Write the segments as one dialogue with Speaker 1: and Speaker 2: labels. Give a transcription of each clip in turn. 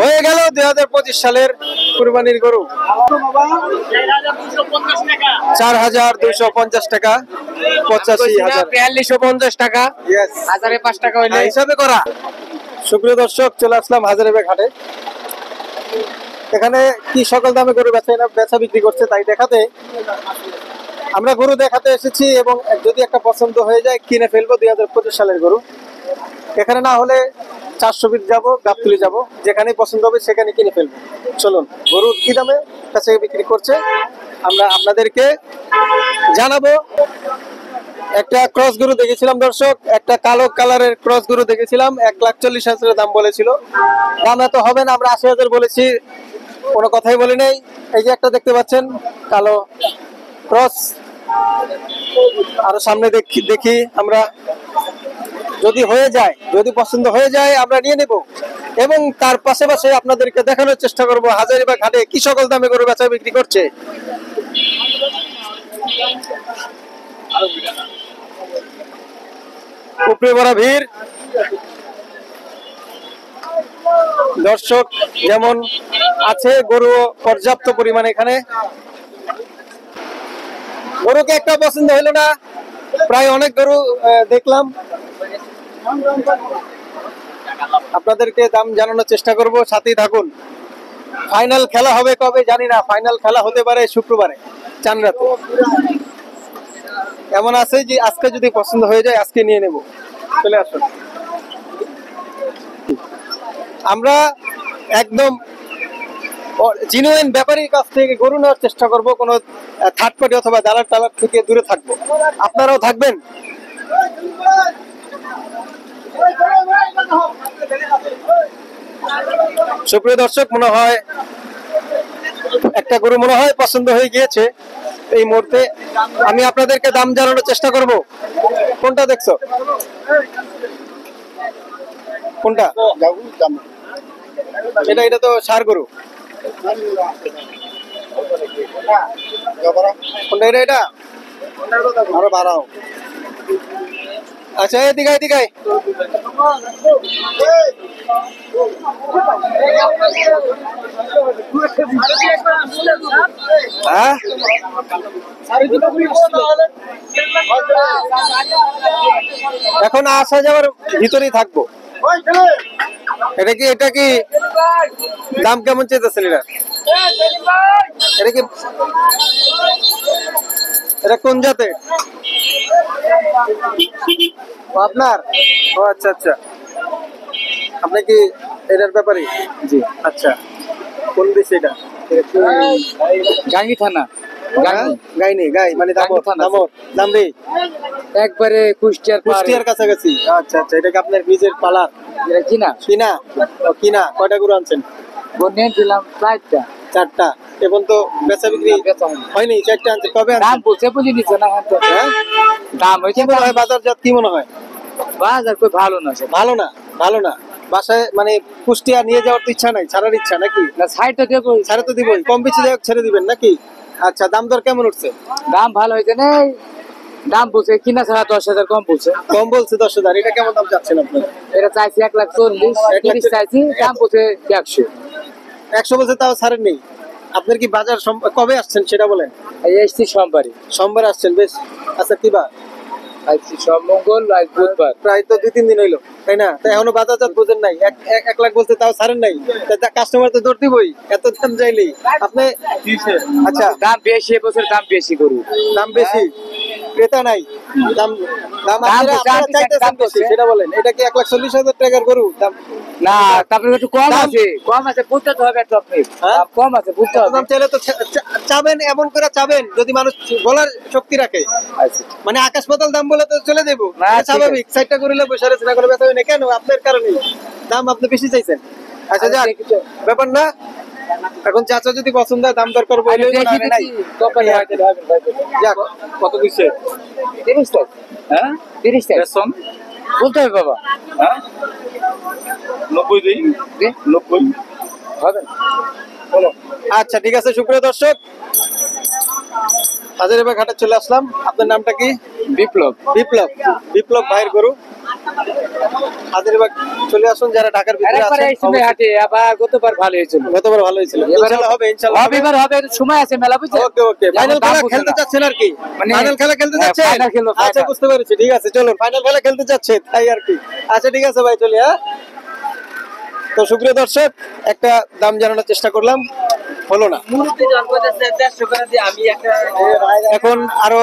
Speaker 1: হয়ে গেল 2025 সালের কুরবানির গরু 4250 টাকা, 85,000,
Speaker 2: 4250 টাকা,
Speaker 1: Yes.
Speaker 2: 1005 টাকা হইলে
Speaker 1: হিসাবে করা। সুপ্রিয় দর্শক, চলে আসলাম হাজারীবাগ হাটে। এখানে কি সকল দামে গরু বেচা বিক্রি করছে তাই দেখাতে আমরা গরু দেখাতে এসেছি, এবং যদি একটা পছন্দ হয়ে যায় কিনে ফেলবো 2025 সালের গরু। এখানে না হলে 400 ফিট যাবো, গাবতলী যাবো, যেখানে পছন্দ হবে সেখানে কিনে ফেলবো। চলুন গরু কি দামে কাছে বিক্রি করছে আমরা আপনাদেরকে জানাবো। একটা ক্রস গরু দেখেছিলাম দর্শক, একটা কালো কালারের ক্রস গরু দেখেছিলাম, 1,40,000 দাম বলেছিল। দাম এত হবে না, আমরা 80,000 বলেছি, কোনো কথাই বলি নাই। এই যে একটা দেখতে পাচ্ছেন কালো ক্রস, আরো সামনে দেখি আমরা, যদি হয়ে যায়, যদি পছন্দ হয়ে যায় আমরা নিয়ে নেব, এবং তার পাশাপাশি আপনাদেরকে দেখানোর চেষ্টা করব হাজারীবাগ হাটে কি সকল দামে গরু বেচা বিক্রি করছে। উপরে বড় ভিড় দর্শক, যেমন আছে গরু পর্যাপ্ত পরিমাণে। এখানে গরুকে একটা পছন্দ হলো না, প্রায় অনেক গরু দেখলাম। আপনাদেরকে দাম জানানোর চেষ্টা করব, সাথেই থাকুন। ফাইনাল খেলা হবে কবে জানি না, ফাইনাল খেলা হতে পারে শুক্রবারে চান রাতে। এমন আছে যে আজকে যদি পছন্দ হয়ে যায় আজকে নিয়ে নেব। চলে আসুন, আমরা একদম জিনুইন ব্যাপারীর কাছ থেকে গরু নেওয়ার চেষ্টা করব, কোনো থার্ড পার্টি অথবা দালাল টালার থেকে দূরে থাকবো। আপনারাও থাকবেন। সুপ্রিয় দর্শক, মনে হয় একটা গরু মনে হয় পছন্দ হয়ে গিয়েছে। এই মুহূর্তে আমি আপনাদেরকে দাম জানানোর চেষ্টা করব। কোনটা দেখছো? কোনটা? এটা তো ষাঁড় গরু। কোনটা? এটা আরো বাড়াও। আচ্ছা, এদিকে হ্যাঁ, এখন আসা যাওয়ার ভিতরেই থাকবো। এটা কি দাম কেমন চেয়েছেন? এটা কি, এটা কোন জাতের আপনার? ও আচ্ছা আচ্ছা, আপনি কি এটার ব্যাপারে? জি আচ্ছা। কোন দেশ এটা?
Speaker 2: গাঙ্গি থানা।
Speaker 1: গাই মানে দামরি,
Speaker 2: একবারে
Speaker 1: কুষ্টিয়ার কাছাকাছি। আচ্ছা আচ্ছা, এটা কি আপনার নিজের পালার?
Speaker 2: এটা
Speaker 1: কিনা কয়টা গরু আনছেন?
Speaker 2: দিলাম
Speaker 1: 4টা। এখন তো বেচা বিক্রি হয়নি, 4টা আনছে। কবে
Speaker 2: দাম বলছে বুঝে নিচ্ছে না?
Speaker 1: হ্যাঁ,
Speaker 2: দাম হয়েছে।
Speaker 1: মনে হয় বাজারজাত কি মনে হয়?
Speaker 2: বাজার কই ভালো না,
Speaker 1: ভালো না। বাসায় মানে কুষ্টিয়া নিয়ে যাওয়ার তো ইচ্ছা নাই, ছাড়ার ইচ্ছা নাকি?
Speaker 2: না, ছাড়তে দেবো,
Speaker 1: ছাড়ে তো দিবই, কম বেশি যাই ছেড়ে দিবেন নাকি? আচ্ছা, দাম দর কেমন উঠছে?
Speaker 2: দাম ভালো হয়েছে না, দাম বলছে কিনা ছাড়া 10,000 কম বলছে।
Speaker 1: 10,000। এটা কেমন দাম চাচ্ছেন আপনারা?
Speaker 2: এটা চাইছি 1,40,000 চাইছি, দাম বলছে 100
Speaker 1: বলছে, তাও ছাড়েন নেই। আপনার কি বাজার কবে আসছেন সেটা বলেন?
Speaker 2: এসছি সোমবার
Speaker 1: আসছেন, বেশ। আচ্ছা, কি বার?
Speaker 2: মঙ্গল, বুধবার,
Speaker 1: প্রায় তো 2-3 দিন হইলো, তাই না? তাই এখনো বাজারজাত বোঝেন নাই। 1 লাখ বলতে তাও ছাড়েন নাই, কাস্টমার তো দৌড় দিবই এত দাম চাইলেই। আপনি আচ্ছা,
Speaker 2: দাম বেশি, এবছর দাম বেশি গরু,
Speaker 1: দাম বেশি, ক্রেতা নাই। দাম চাইতেছেন বেশি, সেটা বলেন। এটা কি 1,40,000 টাকার গরু? দাম
Speaker 2: না, তারপরে একটু কম আছে বুঝতে তো হবে। একটু আপনি কম আছে বুঝতে হবে।
Speaker 1: দাম চাইলে তো চাবেন, এমন করে চাবেন যদি মানুষ বলার শক্তি রাখে। মানে আকাশ পাতাল দাম বলে তো চলে যাবো, স্বাভাবিক। 4টা করিলে বসে না করে বেচা হয় না কেন? আপনার কারণে দাম আপনি বেশি চাইছেন। আচ্ছা, যাক, ব্যাপার না। এখন চাচা যদি পছন্দ হয় দাম দর করবো। যাক, কত দিচ্ছে?
Speaker 2: 30 টাকা। হ্যাঁ, 30 টাকা বলতে হবে বাবা। হ্যাঁ,
Speaker 3: 90 দিই, 90
Speaker 2: হবে।
Speaker 1: আচ্ছা, ঠিক আছে। সুপ্রিয় দর্শক, হাজারীবাগ হাটে চলে আসলাম। আপনার নামটা কি?
Speaker 2: বিপ্লব।
Speaker 1: বিপ্লব। বিপ্লব ভাইয়ের গরু। হাজারীবাগ চলে আসুন যারা ঢাকার ভিতরে
Speaker 2: আরেকবার
Speaker 1: আছেন।
Speaker 2: এই সময় হাটে আবার গতবার ভালো হয়েছিল।
Speaker 1: গতবার ভালো হয়েছিল, ইনশাআল্লাহ হবে, ইনশাআল্লাহ হবে।
Speaker 2: এবার হবে, সময় আছে মেলা, বুঝছেন?
Speaker 1: ওকে ওকে। ফাইনাল খেলা খেলতে যাচ্ছেন আর কি? ফাইনাল খেলা খেলতে
Speaker 2: হ্যাঁ,
Speaker 1: যাচ্ছেন?
Speaker 2: final খেলবো,
Speaker 1: আচ্ছা
Speaker 2: final।
Speaker 1: বুঝতে পেরেছি, ঠিক আছে চলুন ফাইনাল খেলা খেলতে যাচ্ছে তাই আর কি। আচ্ছা ঠিক আছে ভাই, চলি। হ্যাঁ, তো সুপ্রিয় দর্শক, একটা দাম জানানোর চেষ্টা করলাম, হলো না। এখন আরো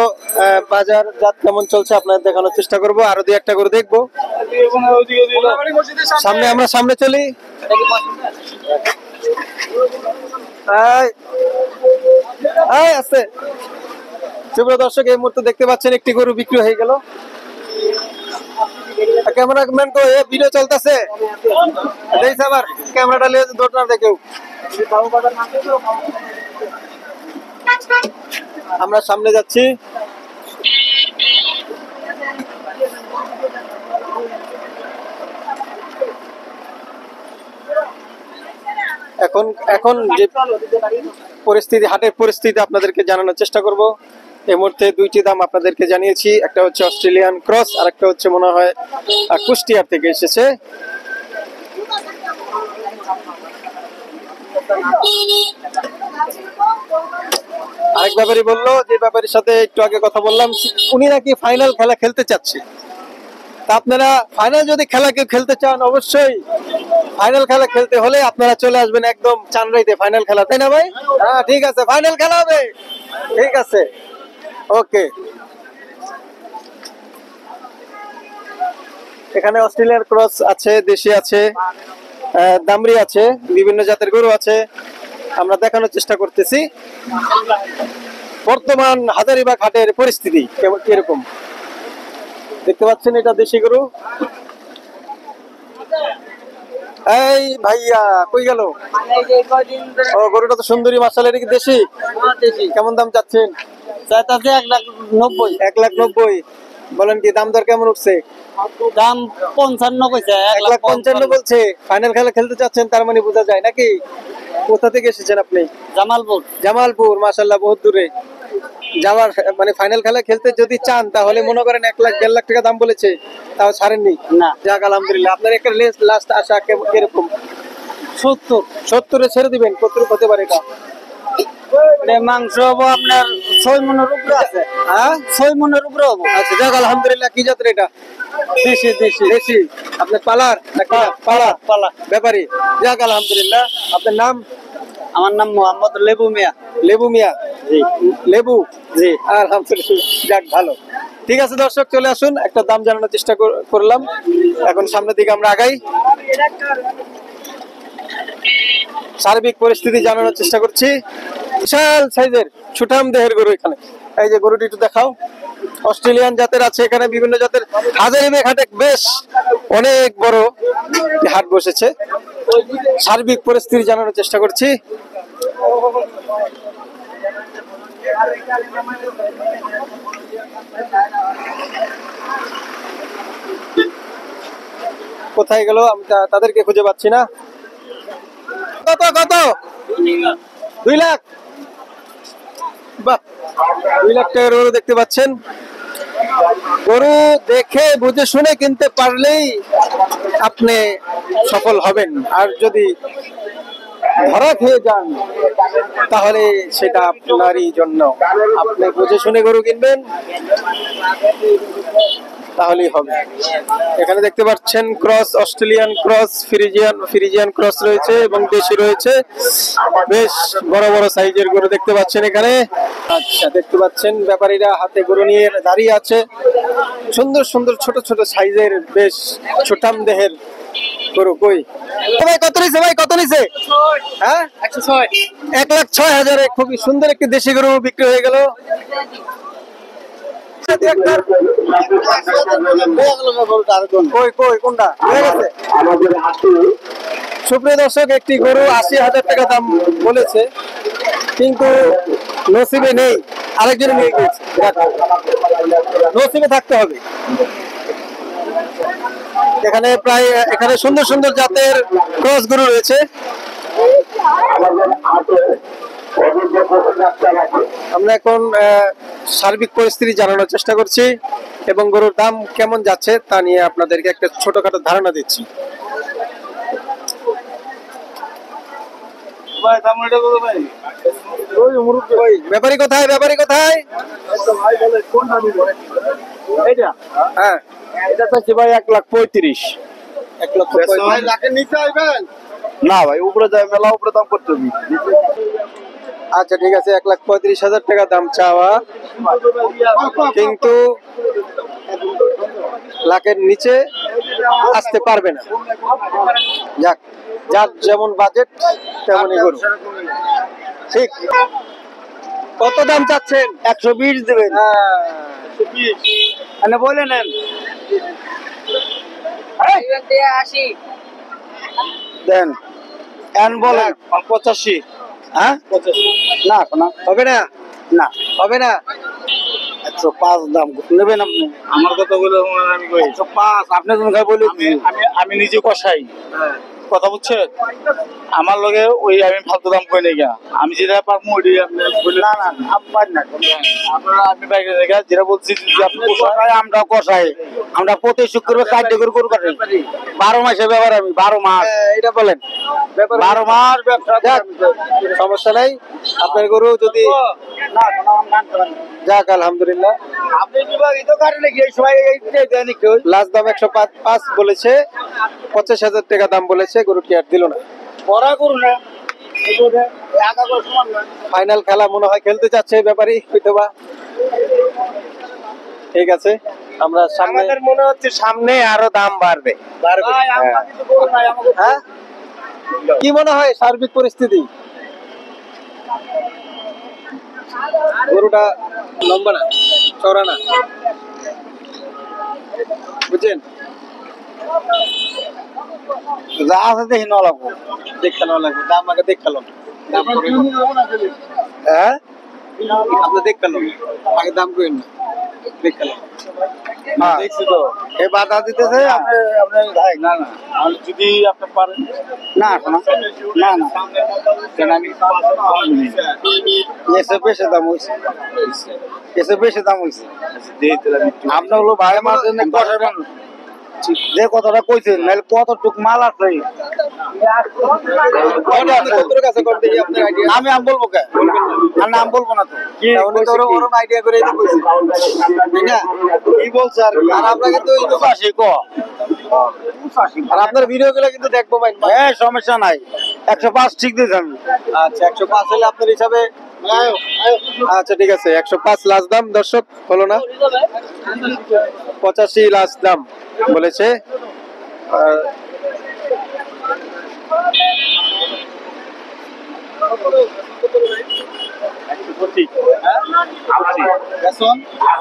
Speaker 1: বাজার জাত কেমন চলছে আপনাদের দেখানোর চেষ্টা করব, আরো দুই একটা করে দেখবো। সামনে আমরা সামনে চলি। আছে সুপ্রিয় দর্শক, এই মুহূর্তে দেখতে পাচ্ছেন একটি গরু বিক্রি হয়ে গেল। ক্যামেরাম্যান কো এ ভিডিও চলতেছে, দেখ আবার ক্যামেরাটা নিয়ে দৌড় না দেখেও। আমরা সামনে যাচ্ছি। এখন এখন যে পরিস্থিতি, হাটের পরিস্থিতি আপনাদেরকে জানানোর চেষ্টা করব। এই মুহূর্তে দুইটি দাম আপনাদেরকে জানিয়েছি, একটা হচ্ছে অস্ট্রেলিয়ান ক্রস আর একটা হচ্ছে মনে হয় কুষ্টিয়ার থেকে এসেছে। আরেক ব্যাপারী বললো, যে ব্যাপারীর সাথে একটু আগে কথা বললাম, উনি নাকি ফাইনাল খেলা খেলতে চাচ্ছে। তা আপনারা ফাইনাল যদি খেলা কেউ খেলতে চান, অবশ্যই ফাইনাল খেলা খেলতে হলে আপনারা চলে আসবেন একদম চানরাইতে ফাইনাল খেলা, তাই না ভাই? হ্যাঁ ঠিক আছে, ফাইনাল খেলা হবে, ঠিক আছে, ওকে। এখানে অস্ট্রেলিয়ার ক্রস আছে, দেশি আছে, দামরি আছে, বিভিন্ন জাতের গরু আছে, আমরা দেখানোর চেষ্টা করতেছি বর্তমান হাজারীবাগ হাটের পরিস্থিতি কেমন কিরকম। দেখতে পাচ্ছেন এটা দেশি গরু। এই ভাইয়া কই গেল? ও গরুটা তো সুন্দরী, মাশাআল্লাহ। এটা কি দেশি? কেমন দাম চাচ্ছেন?
Speaker 4: 1,90,000
Speaker 1: 1,90,000 বলেন কি? দাম দর কেমন উঠছে?
Speaker 4: দাম 55 কইছে,
Speaker 1: 1,55,000 বলছে। ফাইনাল খেলা খেলতে চাচ্ছেন, তার মানে বোঝা যায় নাকি? কোথা থেকে এসেছেন আপনি?
Speaker 4: জামালপুর।
Speaker 1: জামালপুর, মাশাআল্লাহ, বহুত দূরে যাওয়ার মানে ফাইনাল খেলা খেলতে যদি চান তাহলে মনে করেন 1,00,000-1,50,000 টাকা দাম বলেছে, তাও ছাড়েননি
Speaker 4: না।
Speaker 1: যাক আলহামদুলিল্লাহ। আপনার একটা লাস্ট আশা কিরকম? 70 ছেড়ে দিবেন? কতটুকু হতে পারে এটা?
Speaker 4: মাংস হবো আপনার 6 মনের উপরে আছে।
Speaker 1: হ্যাঁ
Speaker 4: 6 মনের উপরে হবো।
Speaker 1: আচ্ছা যাক আলহামদুলিল্লাহ। কি জাতের এটা?
Speaker 4: দেশি দেশি
Speaker 1: দেশি। আপনার পালার নাকি? পালা ব্যাপারী। যাক আলহামদুলিল্লাহ। আপনার নাম?
Speaker 4: আমার নাম মোহাম্মদ লেবু মিয়া।
Speaker 1: লেবু মিয়া?
Speaker 4: জি।
Speaker 1: লেবু?
Speaker 4: জি।
Speaker 1: আলহামদুলিল্লাহ, যাক ভালো। ঠিক আছে দর্শক, চলে আসুন, একটা দাম জানানোর চেষ্টা করলাম। এখন সামনের দিকে আমরা আগাই, সার্বিক পরিস্থিতি জানানোর চেষ্টা করছি। বিশাল সাইজের সুঠাম দেহের গরু এখানে। এই যে গরুটি একটু দেখাও। অস্ট্রেলিয়ান জাতের আছে এখানে, বিভিন্ন জাতের। হাজারীবাগ হাটে বেশ অনেক বড় হাট বসেছে। সার্বিক পরিস্থিতি জানানোর চেষ্টা করছি। কোথায় গেল? আমি তাদেরকে খুঁজে পাচ্ছি না। কত কত? 2 লাখ? বাহ, 2 লাখ টাকার গরু দেখতে পাচ্ছেন। গরু দেখে বুঝে শুনে কিনতে পারলেই আপনি সফল হবেন, আর যদি ধরা খেয়ে যান তাহলে সেটা আপনারই জন্য। আপনি বুঝে শুনে গরু কিনবেন, তাহলেই হবে। এখানে দেখতে পাচ্ছেন cross, Australian cross, Friesian cross রয়েছে এবং দেশি রয়েছে। বেশ বড় বড় সাইজের গরু দেখতে পাচ্ছেন এখানে। আচ্ছা, দেখতে পাচ্ছেন ব্যাপারীরা হাতে গরু নিয়ে দাঁড়িয়ে আছে। সুন্দর সুন্দর ছোট ছোট সাইজের বেশ ছোটাম দেহের গরু। কই ভাই, কত নিছে ভাই, কত নিছে? হ্যাঁ
Speaker 4: 106।
Speaker 1: 1,06,000 খুবই সুন্দর একটি দেশি গরু বিক্রি হয়ে গেল। কোনটা হয়ে গেছে? সুপ্রিয় দর্শক, একটি গরু 80,000 টাকা দাম বলেছে, কিন্তু নসিবে নেই, আরেকজন নিয়ে গিয়েছে। নসিবে থাকতে হবে। এখানে সুন্দর সুন্দর জাতের ক্রস গরু রয়েছে। আমরা এখন সার্বিক পরিস্থিতি জানানোর চেষ্টা করছি এবং গরুর দাম কেমন যাচ্ছে তা নিয়ে আপনাদেরকে একটা ছোটখাটো ধারণা দিচ্ছি।
Speaker 3: ভাই দাম এটা কত ভাই? ওই মুরুব্বি ভাই।
Speaker 1: ব্যাপারী কোথায়? ব্যাপারী কোথায়?
Speaker 3: ভাই বলে কোন দামি বলে? এইটা?
Speaker 1: হ্যাঁ,
Speaker 3: এটা চাচ্ছি ভাই 1,35,000।
Speaker 1: 1,35,000।
Speaker 3: ভাই লাখের নিচে আইবেন? না ভাই উপরে যায় মেলা উপরে দাম করতে হবে।
Speaker 1: আচ্ছা ঠিক আছে, 1,35,000 টাকা দাম চাওয়া, কিন্তু লাখের নিচে আসতে পারবে না। যাক, যার যেমন বাজেট তেমনই গরু। ঠিক। কত দাম চাচ্ছেন?
Speaker 3: 120 দেবেন। মানে বলে নেন। দেন এন বলেন 85।
Speaker 1: হ্যাঁ,
Speaker 3: 85 না না
Speaker 1: হবে না,
Speaker 3: না
Speaker 1: হবে না।
Speaker 3: 105 দাম নেবেন আপনি। আমার কথা বলে আমি কই 105 আপনি যখন বলি আমি নিজে কষাই কথা বুঝছেন। আমার লগে ওই আমি ফালতু দাম কই নাই গা, আমি যেটা পারমু ওইটাই আপনি বলে। না না আপনি না আপনারা আমি বাইরে জায়গা যেটা বলছি যে আপনি কষাই আমরা কষাই, আমরা প্রতি শুক্রবার 4টা করে গরু কাটি। 12 মাসে ব্যাপার আমি 12 মাস
Speaker 1: এটা বলেন।
Speaker 3: 12 মাস ব্যবসা।
Speaker 1: যাক, সমস্যা নাই। আপনার গরু যদি
Speaker 3: না না
Speaker 1: যাক, আলহামদুলিল্লাহ।
Speaker 3: আপনি কি ভাই তো কাটে নাকি এই সময় এই দেন কি
Speaker 1: লাস্ট দাম 105 বলেছে, 85,000 টাকা দাম বলেছে, গরুটি আর দিল না।
Speaker 3: পড়া করু না এগোরে আগা করে সমান না।
Speaker 1: ফাইনাল খেলা মনে হয় খেলতে চাচ্ছে ব্যাপারী হয়তোবা। ঠিক আছে, আমরা সামনে,
Speaker 3: আমাদের মনে হচ্ছে সামনে আরো দাম বাড়বে। ভাই আমরা কিন্তু করব না আমাকে।
Speaker 1: হ্যাঁ, কি মনে হয় সার্বিক পরিস্থিতি? গরুটা লম্বা না, চওড়া না, বুঝছেন?
Speaker 3: যা আছে দেখি না লাগবো।
Speaker 1: দেখতে নেওয়া লাগবে, দাম আগে দেখালো, দাম পরে
Speaker 3: হ্যাঁ
Speaker 1: আপনি দেখালো আগে, দাম করেন না, দেখালো।
Speaker 3: দেখছি তো এই বাধা দিতেছে আপনি আপনি না না আর যদি আপনি পারেন না শোনা না না কেন আমি এসে বেশি দাম হইছে, এসে বেশি দাম হইছে। আপনার হলো ভাই মাছ কষাবেন যে কথাটা কইছেন নাহলে কতটুক মাল আছে আমি আম বলবো কে আর নাম বলবো না তো
Speaker 1: আইডিয়া করে
Speaker 3: কি বলছে আর
Speaker 1: আপনাকে তো
Speaker 3: ক
Speaker 1: আর আপনার ভিডিও গুলো কিন্তু দেখবো ভাই।
Speaker 3: হ্যাঁ সমস্যা নাই 105 ঠিক দিয়েছি আমি।
Speaker 1: আচ্ছা 105 হলে আপনার হিসাবে, আচ্ছা ঠিক আছে 105 লাস্ট দাম। দর্শক, হলো না, 85 লাস্ট দাম বলেছে।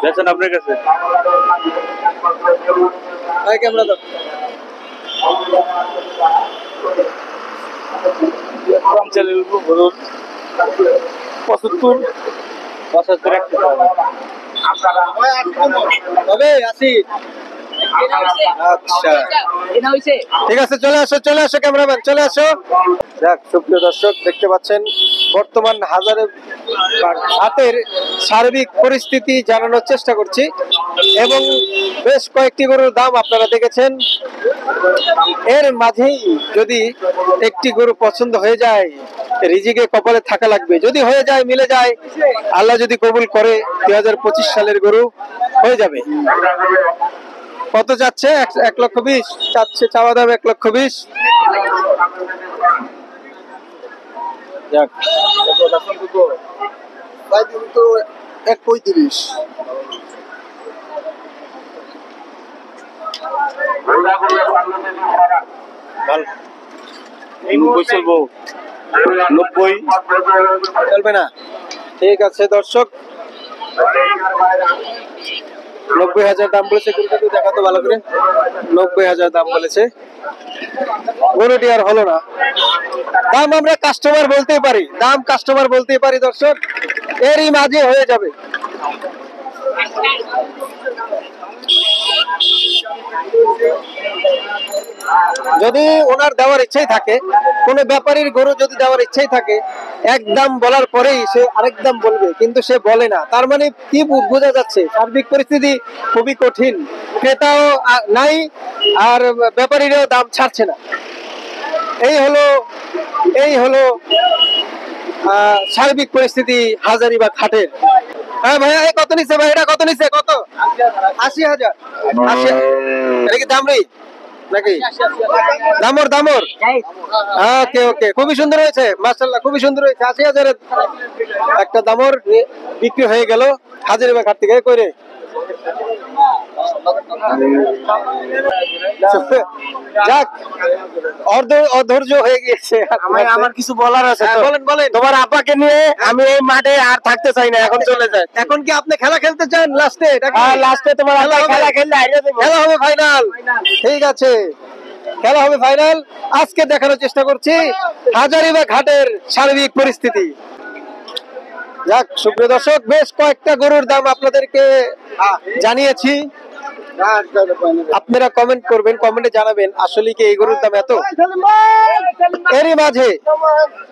Speaker 3: দেখছেন আপনার কাছে
Speaker 1: ক্যামেরা দাও।
Speaker 3: ধরুন 75 রাখতে পারবেন।
Speaker 1: হবে 80। আচ্ছা ঠিক আছে, চলে আসো, চলে আসো ক্যামেরাম্যান, চলে আসো। যাক, সুপ্রিয় দর্শক, দেখতে পাচ্ছেন বর্তমান হাটের সার্বিক পরিস্থিতি জানানোর চেষ্টা করছি এবং বেশ কয়েকটি গরুর দাম আপনারা দেখেছেন। এর মাঝেই যদি একটি গরু পছন্দ হয়ে যায়, রিজিকে কপালে থাকা লাগবে। যদি হয়ে যায়, মিলে যায়, আল্লাহ যদি কবুল করে 2025 সালের গরু হয়ে যাবে। কত যাচ্ছে? 1,20,000 চাচ্ছে, চাওয়া দাম 1,20,000। যাক,
Speaker 3: 135 চলবো 90
Speaker 1: চলবে না? ঠিক আছে দর্শক, 90,000 দাম বলেছে। গরুটা দেখাতো ভালো করে, 90,000 দাম বলেছে। গরুটি আর হলো না। দাম আমরা কাস্টমার বলতেই পারি, দাম কাস্টমার বলতেই পারি দর্শক, এরই মাঝে হয়ে যাবে। যদি ওনার দেওয়ার ইচ্ছাই থাকে, কোনো ব্যাপারীর গরু যদি দেওয়ার ইচ্ছাই থাকে, এক দাম বলার পরেই সে আরেক দাম বলবে, কিন্তু সে বলে না। তার মানে কি বোঝা যাচ্ছে? সার্বিক পরিস্থিতি খুবই কঠিন, ক্রেতাও নাই আর ব্যাপারীরাও দাম ছাড়ছে না। এই হলো সার্বিক পরিস্থিতি হাজারীবাগ হাটের। হ্যাঁ ভাইয়া, এই কত নিচ্ছে ভাই? এটা কত নিচ্ছে? কত? ৮০,০০০। ৮০। এটা কি দামরি নাকি দামর? দামর। ওকে ওকে, খুবই সুন্দর হয়েছে, মাশাআল্লাহ, খুবই সুন্দর হয়েছে। ৮০,০০০ একটা দামর বিক্রি হয়ে গেল হাজারীবাগ হাট থেকে। কইরে যাক, অধৈর্য হয়ে গিয়েছে।
Speaker 3: আমার কিছু বলার আছে।
Speaker 1: বলেন বলেন।
Speaker 3: তোমার আপাকে নিয়ে আমি এই মাঠে আর থাকতে চাই না, এখন চলে যায়।
Speaker 1: এখন কি আপনি খেলা খেলতে চান লাস্টে?
Speaker 3: লাস্টে তোমার খেলা খেললে হারিয়ে দেবো।
Speaker 1: খেলা হবে ফাইনাল। ঠিক আছে, খেলা হবে ফাইনাল। আজকে দেখানোর চেষ্টা করছি হাজারীবাগ হাটের সার্বিক পরিস্থিতি। যাক সুপ্রিয় দর্শক, বেশ কয়েকটা গরুর দাম আপনাদেরকে জানিয়েছি। আপনারা কমেন্ট করবেন, কমেন্টে জানাবেন আসলে কি এই গরুর দাম এত।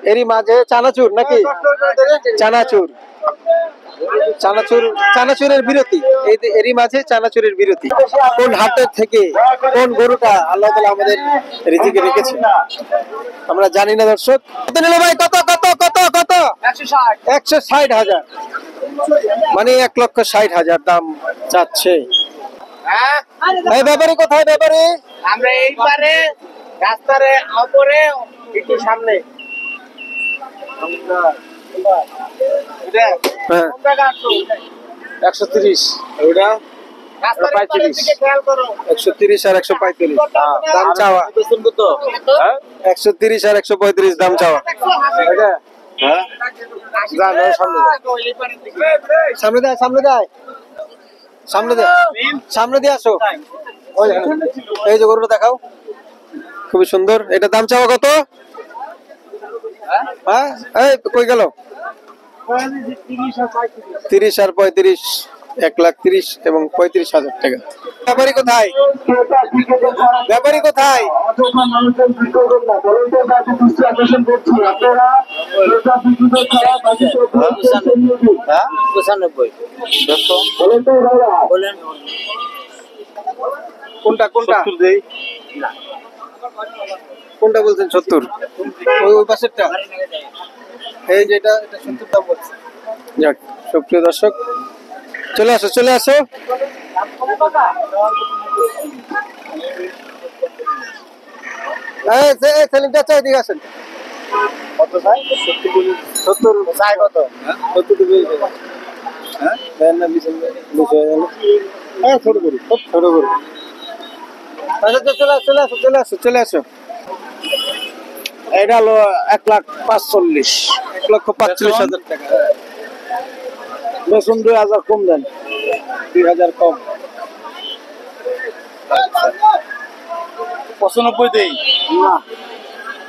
Speaker 1: এরই মাঝে চানাচুর নাকি চানাচুরের বিরতি। এরই মাঝে চানাচুরের বিরতি। কোন হাটের থেকে কোন গরুটা আল্লাহ তাআলা আমাদের রিজিকে রেখেছে আমরা জানি না দর্শক। কত নিল ভাই? কত কত কত কত? ১৬০,০০০। মানে ১,৬০,০০০ দাম চাচ্ছে। এই ব্যাপারী কোথায়? ব্যাপারী
Speaker 2: আমরা এই পারে রাস্তার উপরে একটু সামনে।
Speaker 1: হ্যাঁ ১৩০। ওইটা ১৩০ আর ১৩৫ দাম চাওয়া। ১৩০ আর ১৩৫ দাম চাওয়া। সামনে দেয়, সামনে দেয়, সামনে দেয়, সামনে দিয়ে আসো। এই যে গরুটা দেখাও, খুবই সুন্দর। এটা দাম চাওয়া কত? হ্যাঁ, এই কই গেল? ৩০ আর ৩৫, ১,৩০,০০০ এবং ৩৫,০০০ টাকা। ব্যাপারী কোথায়? ব্যাপারী কোথায়? কোনটা কোনটা কোনটা বলছেন? ৭০। ওই পাশেরটা, এই যেটা, এটা ৭০ দাম বলছে। যাক সুপ্রিয় দর্শক, চলে আসো চলে আসো। সেলিম চাচা এদিকে আসেন। কত চাই? ৭০ চাই। কত? ৭০ হ্যাঁ দেন না, ২০ হয়ে গেল। হ্যাঁ ছোট করু, খুব ছোট করু। আচ্ছা চলে আসো চলে আসো চলে আসো চলে আসো।
Speaker 3: এটা হলো ১,৪৫,০০০।
Speaker 1: ১,৪৫,০০০ টাকা।
Speaker 3: বেতন ২,০০০ কম দেন।
Speaker 1: ২,০০০ কম।
Speaker 3: ৯৫ দেই
Speaker 1: না,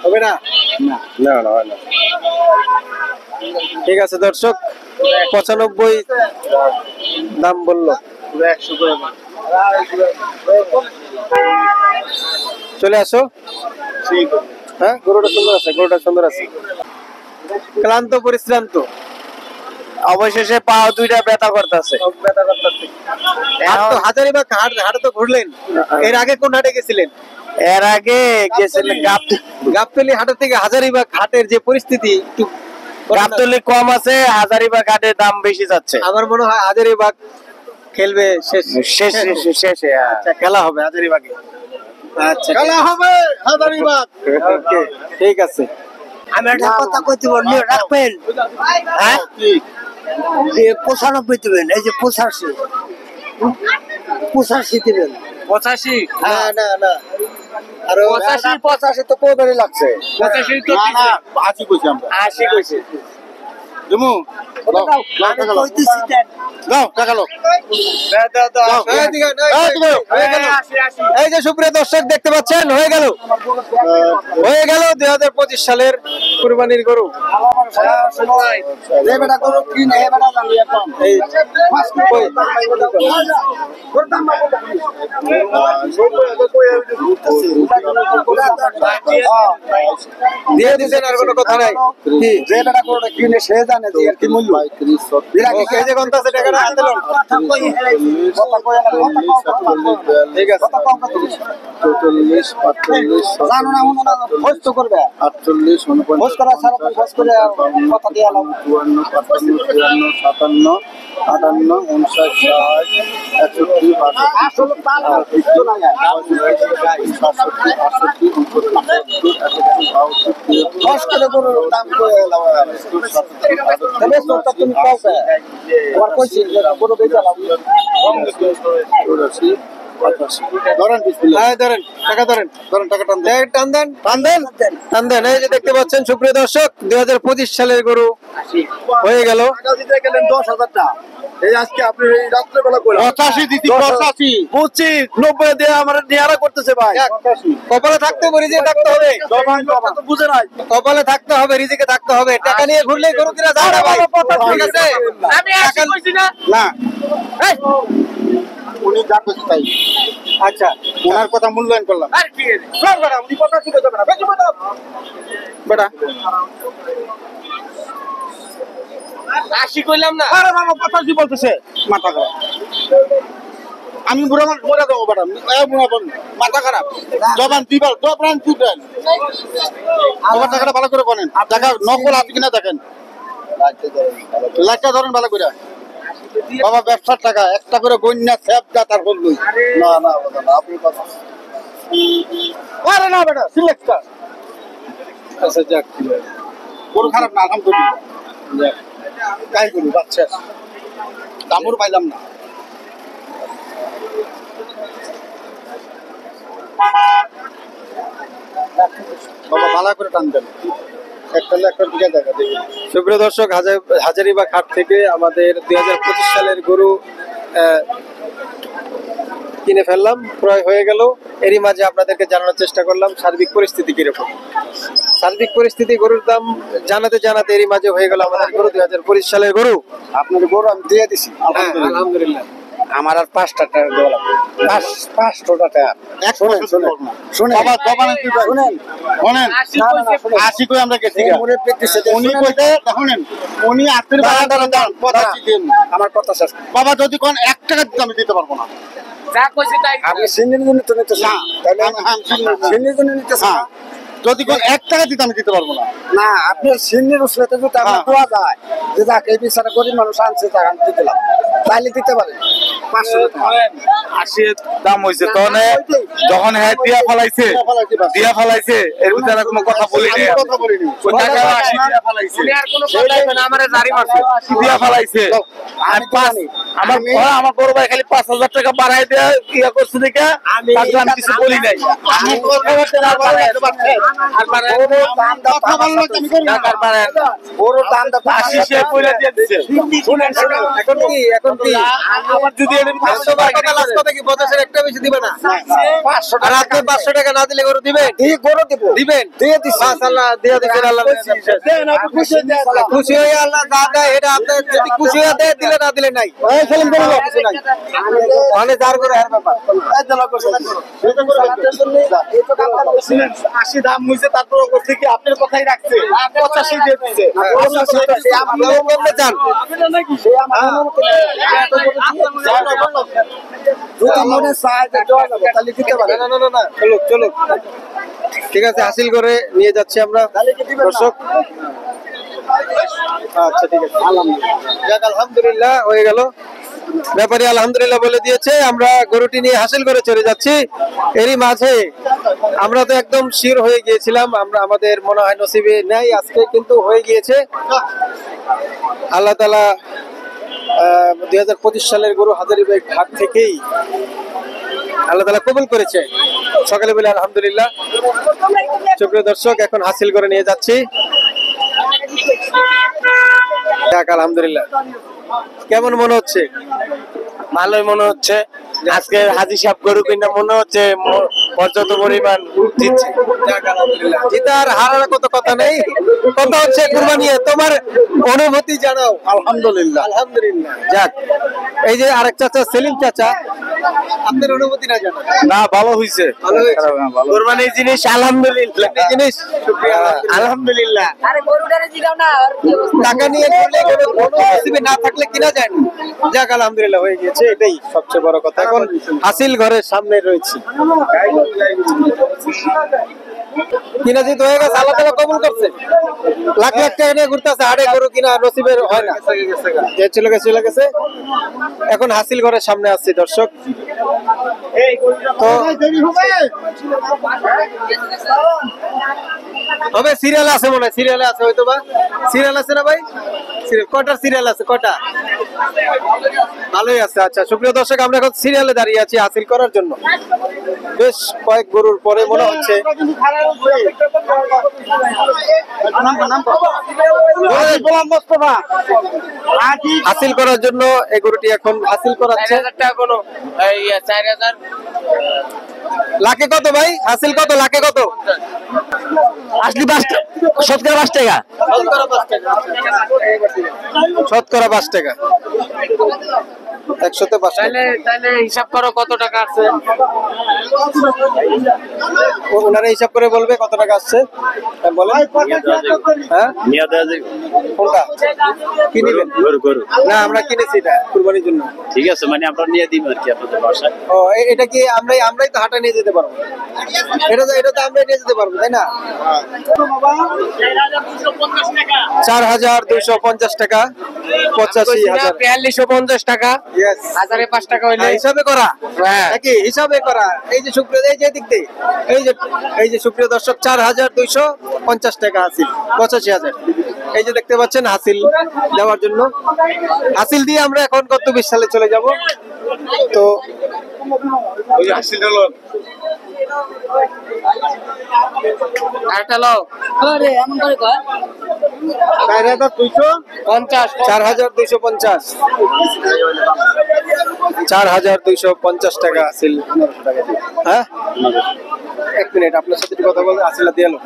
Speaker 1: হবে না? না না হয় না। ঠিক আছে দর্শক, ৯৫ দাম বললো।
Speaker 3: ১০০ করে
Speaker 1: চলে আসো। হ্যাঁ গরুটা সুন্দর আছে, গরুটা সুন্দর আছে। ক্লান্ত পরিশ্রান্ত,
Speaker 3: অবশেষে পা দুইটা ব্যথা করতেছে।
Speaker 1: ব্যথা করতেছে। হাজারীবাগ হাটে তো ঘুরলেন, এর আগে কোন হাটে গেছিলেন?
Speaker 3: এর আগে গেছিলেন
Speaker 1: গাবতলী হাটের থেকে হাজারীবাগ হাটের যে পরিস্থিতি, একটু
Speaker 3: গাবতলী কম আছে, হাজারীবাগ হাটের দাম বেশি যাচ্ছে।
Speaker 1: আমার মনে হয় হাজারীবাগ খেলবে শেষে। আচ্ছা খেলা হবে হাজারীবাগে। আচ্ছা খেলা হবে হাজারীবাগ। ওকে ঠিক আছে।
Speaker 2: আমি একটা কথা কইতে বলি, রাখবেন? হ্যাঁ ৯৫ দেবেন। এই যে ৮৫ দেবেন।
Speaker 3: ৮৫?
Speaker 1: না না না, আরো
Speaker 3: ৮৫ তো কোদারি লাগছে।
Speaker 2: ৮৫ তো
Speaker 3: না ৮০ কইছি আমরা।
Speaker 2: ৮০ কইছে।
Speaker 3: দিমু
Speaker 2: আমি কইতেছি দেন।
Speaker 3: দাও টাকা লো।
Speaker 1: এই যে সুপ্রিয় দর্শক দেখতে পাচ্ছেন, হয়ে গেল ২০২৫ সালের কুরবানির গরু।
Speaker 4: যে বেটা গরু কিনে এ বেটা জানি এখন
Speaker 1: এই কই? দিয়ে দিছেন, আর কোনো কথা নাই কি?
Speaker 4: যে বেটা গরুটা কিনে সে জানে যে এর কি মূল্য।
Speaker 1: ওকে, এই যে গন্তাছে টাকাটা হাতে লোন। ঠিক আছে,
Speaker 4: জানো না মনে না খোঁজ তো করবে
Speaker 3: 48
Speaker 4: খোঁজ করা ছাড়া তো খোঁজ করে কথা দিয়ে এলাম
Speaker 3: 54 55 57 58 59
Speaker 4: খোঁজ করে গরুর দাম করে এলাম তবে তো তুমি পাবে তোমার কইছি যে গরু বেচে এলাম
Speaker 3: ধরেন
Speaker 1: হ্যাঁ ধরেন, টাকা ধরেন,
Speaker 3: টাকা টান দেন।
Speaker 1: টান দেন, টান দেন, টান দেন। এই যে দেখতে পাচ্ছেন সুপ্রিয় দর্শক, 2025 সালের গরু হয়ে গেল।
Speaker 3: টাকা দিতে গেলেন 10,000 টাকা। এই আজকে আপনি এই রাত্রে বেলা কইলেন 85 দিছি 85 বুঝছি 90 দিয়ে আমার নিয়ারা করতেছে ভাই।
Speaker 1: কপালে থাকতে হবে, রিজিকে থাকতে হবে,
Speaker 3: তো বুঝে নাই
Speaker 1: কপালে থাকতে হবে, রিজিকে থাকতে হবে। টাকা নিয়ে ঘুরলে গরু কিনা যায় না ভাই, ঠিক আছে?
Speaker 2: আমি আসি কইছি না।
Speaker 3: না উনি যা করছে তাই।
Speaker 1: আচ্ছা,
Speaker 3: ওনার কথা মূল্যায়ন করলাম।
Speaker 2: আর কি রে?
Speaker 3: উনি কথা কি যাবে না বেশি বলো বেটা
Speaker 2: আসি কইলাম না।
Speaker 3: আরে বাবা কথা কি বলতেছে মাথা খারাপ। আমি বুড়া মানুষ মরে যাবো বেটা এ বুড়া বল মাথা খারাপ জবান দিবার জবান দিবেন আমার টাকাটা ভালো করে বলেন টাকা নকল আছে কিনা দেখেন লাইটটা ধরেন ভালো করে বাবা ব্যবসার টাকা একটা করে গন্যা স্যাপ দা তারপর লই না না আপনি কথা আরে না বেটা সিলেক্ট
Speaker 1: আচ্ছা যাক,
Speaker 3: বড় খারাপ না আলহামদুলিল্লাহ তাই করি বাচ্চা দামুর পাইলাম না বাবা ভালো করে টান দেন একটা দিকে দেখা দেখি
Speaker 1: সুপ্রিয় দর্শক, হাজারিবাগ হাট থেকে আমাদের 2025 সালের গরু কিনে ফেললাম, ক্রয় হয়ে গেল। এরই মাঝে আপনাদেরকে জানানোর চেষ্টা করলাম সার্বিক পরিস্থিতি কিরকম। সার্বিক পরিস্থিতি, গরুর দাম জানাতে জানাতে এরই মাঝে হয়ে গেল আমাদের গরু 2025 সালের গরু।
Speaker 3: আপনার গরু আমি দিয়ে দিছি
Speaker 1: আলহামদুলিল্লাহ।
Speaker 3: আমার আর 5টা টাকা দেওয়া লাগবে 500 টাকা শুনেন শুনেন শুনেন বাবা জবানে কি শুনেন শুনেন আসি কই আমরা গেছি মনে প্র্যাকটিসে উনি কইতে শুনেন উনি আত্মীর দাঁড়ান কথা দিন আমার কথা শেষ বাবা যদি কোন 1 টাকা দিতে আমি দিতে পারবো না
Speaker 2: যা কইছি তাই।
Speaker 4: আপনি সিনিয়র জন্য তো নিতে
Speaker 3: না
Speaker 4: তাহলে সিনিয়র জন্য নিতে
Speaker 3: হ্যাঁ যদি কোন 1 টাকা দিতে আমি দিতে পারবো না
Speaker 4: না আপনার সিনিয়র উসলেতে যদি আমরা দোয়া যায় যে যাক এই বিচারে গরিব মানুষ আনছে তাকে আমি দিতে দিলাম তাইলে দিতে পারেন 500 টাকা
Speaker 3: 80 দাম হইছে তখন যখন হ্যাঁ দিয়া ফলাইছে এর ভিতরে কোনো কথা বলি নাই কথা বলিনি ওই টাকা 80 দিয়া ফলাইছে
Speaker 2: উনি আর কোনো কথা কইবে না, আমারে জারি মারছে।
Speaker 3: দিয়া ফলাইছে আর আমার বড় ভাই খালি 5000 টাকা বাড়াই দেয়া ইয়া করছে দেখে আমি কিছু বলি নাই আমি
Speaker 2: আর পারে
Speaker 3: কথা বললে তুমি করবে
Speaker 2: টাকার পারে
Speaker 4: বড় দাম দা
Speaker 3: 80 সে কইরা দিয়ে দিছে
Speaker 1: শুনেন, এখন কি
Speaker 3: আবার যদি এর
Speaker 1: 500 টাকা লাস্ট কথা কি 50 একটা বেশি দিবে না?
Speaker 4: 500
Speaker 1: আর আপনি 500 টাকা না দিলে গরু দিবেন?
Speaker 4: এই গরু দেব
Speaker 1: দিবেন,
Speaker 4: দিয়ে দিছি
Speaker 1: মাশাআল্লাহ, দিয়ে দিবেন। আল্লাহ
Speaker 3: দেন আপনি খুশি দেন
Speaker 1: খুশি হয়ে আল্লাহ যা দেয় এটা আপনি যদি খুশি হয়ে দেয় দিলে, না দিলে নাই।
Speaker 3: এই সেলিম বলো
Speaker 1: কিছু নাই, মানে যার করে এর ব্যাপার।
Speaker 3: এই দলা করছে এই তো কাম করছে 80 দাম হইছে তারপর ওর থেকে আপনার কথাই রাখছে 85 দিয়ে দিয়েছে
Speaker 1: আপনারা বলতে চান
Speaker 4: সে আমার অনুমতি যদি মনে চায় যে দেওয়া যাবে তাহলে দিতে পারে
Speaker 1: না, চলো ঠিক আছে, হাসিল করে নিয়ে যাচ্ছি আমরা দর্শক। আচ্ছা ঠিক আছে, যাক আলহামদুলিল্লাহ হয়ে গেল। ব্যাপারী আলহামদুলিল্লাহ বলে দিয়েছে, আমরা গরুটি নিয়ে হাসিল করে চলে যাচ্ছি। এরই মাঝে আমরা তো একদম শির হয়ে গিয়েছিলাম, আমাদের মনে হয় নসিবে নেই, আজকে কিন্তু হয়ে গিয়েছে। আল্লাহ তাআলা 2025 সালের গরু হাজারীবাগ হাট থেকেই আল্লাহ তাআলা কবুল করেছে। সকালে বলে আলহামদুলিল্লাহ। সুপ্রিয় দর্শক, এখন হাসিল করে নিয়ে যাচ্ছি। যাক আলহামদুলিল্লাহ। কেমন মনে হচ্ছে?
Speaker 2: ভালোই মনে হচ্ছে। আজকে হাজি সাহেব গরু কিনা মনে হচ্ছে
Speaker 1: পর্যাপ্ত পরিমাণ জিতছে। যাক, আলহামদুলিল্লাহ। জিতার হারার কত কথা নেই, কথা হচ্ছে কুরবানি। তোমার অনুভূতি জানাও।
Speaker 3: আলহামদুলিল্লাহ।
Speaker 1: আলহামদুলিল্লাহ। যাক, এই যে আরেক চাচা সেলিম চাচা, আপনার অনুভূতি না জানাও।
Speaker 3: না, ভালো হয়েছে।
Speaker 1: ভালো হয়েছে।
Speaker 3: ভালো।
Speaker 1: কুরবানির জিনিস আলহামদুলিল্লাহ, এই জিনিস শুকরিয়া আলহামদুলিল্লাহ।
Speaker 2: আরে গরুটারে জিগাও না আর কি অবস্থা?
Speaker 1: টাকা নিয়ে ঘুরলে কোনো নসিবে না থাকলে কিনা যায় না। যাক, আলহামদুলিল্লাহ হয়ে গেছে, এটাই সবচেয়ে বড় কথা। এখন হাসিল ঘরের সামনে রয়েছে, কিনা জিত হয়ে গেছে, আল্লাহ তাআলা কবুল করছে। লাখ লাখ টাকা নিয়ে ঘুরতেছে, হাড়ে গরু কিনা নসিবের হয় না, যে চলে গেছে। এখন হাসিল ঘরের সামনে আসছে দর্শক। তো হবে সিরিয়াল আছে মনে হয়, সিরিয়ালে আছে হয়তো বা। সিরিয়াল আছে না ভাই? কটার সিরিয়াল আছে? কটা? ভালোই আছে। আচ্ছা সুপ্রিয় দর্শক, আমরা এখন সিরিয়ালে দাঁড়িয়ে আছি হাসিল করার জন্য। বেশ কয়েক গরুর পরে মনে হচ্ছে হাসিল করার জন্য এই গরুটি এখন হাসিল করাচ্ছে।
Speaker 2: 4000 টাকা কোনো এই 4000
Speaker 1: লাখে কত ভাই? হাসিল কত? লাখে কত?
Speaker 2: আসলি 5 শতকরা 5 টাকা।
Speaker 1: শতকরা 5 টাকা। 100-তে 5 টাকা।
Speaker 2: তাহলে হিসাব করো কত টাকা আছে।
Speaker 1: ওনারা হিসাব করে বলবে কত টাকা আসছে। হ্যাঁ, বলেন। হ্যাঁ, কোনটা কি নিবেন?
Speaker 3: গরু।
Speaker 1: না, আমরা কিনেছি এটা কুরবানির জন্য।
Speaker 3: ঠিক আছে, মানে আমরা নিয়ে দিব আর কি আপনাদের বাসায়।
Speaker 1: ও, এটা কি আমরাই তো হাটে নিয়ে যেতে পারবো? এটা তো আমরাই নিয়ে যেতে পারবো, তাই না? 4250 টাকা, 85,000।
Speaker 2: 4250 টাকা,
Speaker 1: Yes.
Speaker 2: 1005 টাকা হইলে
Speaker 1: হিসাবে করা।
Speaker 2: হ্যাঁ।
Speaker 1: নাকি হিসাবে করা। এই যে সুপ্রিয়, এই যে দিক দিয়ে, এই যে সুপ্রিয় দর্শক, 4250 টাকা হাসিল, 85,000। এই যে দেখতে পাচ্ছেন হাসিল দেওয়ার জন্য। হাসিল দিয়ে আমরা এখন কত 20 সালে চলে যাব। তো
Speaker 3: ওই যে হাসিল হলো
Speaker 2: আরেকটা লও। আরে এমন করে কয়
Speaker 1: 4250, 4250, 4250 টাকা হাসিল। হ্যাঁ, 1 মিনিট, আপনার সাথে একটু কথা বলতে। হাসিলা দিয়ে এলো।